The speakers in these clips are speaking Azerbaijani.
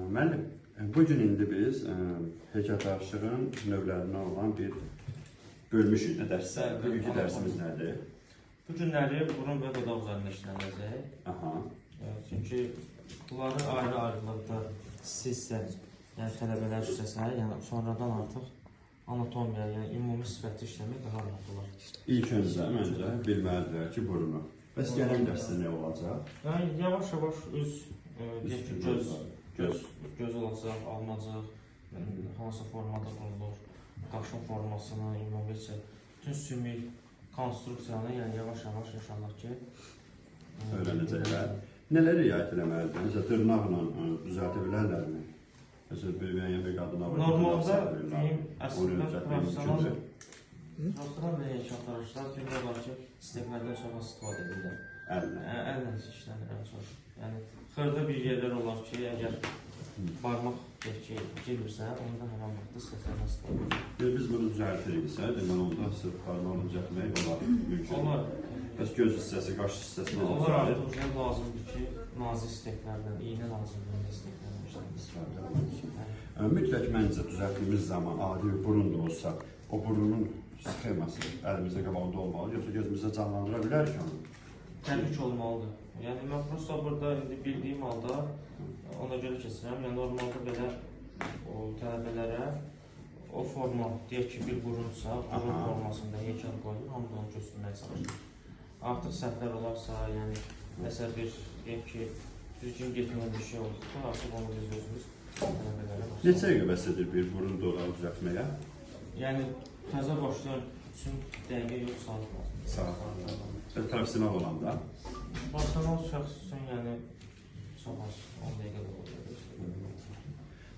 Müəllim, bugün indi biz heykəltaraşlığın növlərindən olan bir bölmüşük nə dərsə. Bugünkü dərsimiz nədir? Bu günləri burun və dodaq üzərində işlənəcək. Aha. Çünki bunları ayrı-ayrılıqda sizsə, yəni tələbələr işləsə, yəni sonradan artıq anatomiya, yəni ümumi sifəti işləmək daha rahat olar. İlk öncə bilməlidirlər ki, burnu. Bəs gələn dərsdə nə olacaq? Yəni yavaş-yavaş göz olacaq, alınacaq, hansı formada qurulur, qaşın formasını, ümumiyyətcə, bütün sümük konstruksiyanı, yəni yavaş-yavaş inşallah ki öyrənəcəklər. Nələr riayət eləməlidir? Məsələn, dırnaqla düzəltə bilərlərmi? Məsələn, müəyyən bir qadına var. Normalda deyim, əslində professional və heykəltaraşlar bilirlər ki, steklərdən sonra istifadə edirlər. Əllə işlənir ən çox. Yəni, xırda bir yerlər olar ki, əgər barmaq girmirsə, onda həmən vaxtda steklərdən istifadə edir. Biz bunu düzəltiriksə, deməli, onda sırf barmaqla düzəltmək olar, mümkün. Olar. Bəs göz hissəsi, qaş hissəsi necə? Olar artıq lazımdır ki, nazik steklərdən, iynə lazımdır steklərdən işlənir. Mütləq məncə düzəltdiyimiz zaman adi bir burun da olsa, o burunun sxeması əlimizdə qabağında olmalı, yoxsa gözümüzdə canlandıra bilər ki onu? Təbii ki, olmalıdır. Yəni, mən prosta burada indi bildiyim halda ona görə keçirəm. Yəni, normalda belə tələbələrə o forma, deyək ki, bir burunsa, burun formasında heykəl qoyulur, hamı da onu göstərməyə çalışır. Artıq səhvlər olarsa, yəni, məsəl bir, deyək ki, düzgün getməyən bir şey olduqda, artıq onu biz özümüz tələbələrə başlayalım. Neçə bəs edir bir burun dodağı düzəltməyə? Yəni, təzə başlayan üçün dəqiqə yox, saat lazım. Saat. Profesional olanda? Profesional şəxs üçün, yəni, çox az, 10 dəqiqə də olur.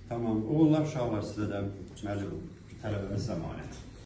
Tamam, oğullar, uşaqlar sizə də müəllim tələbəmiz zəmanət.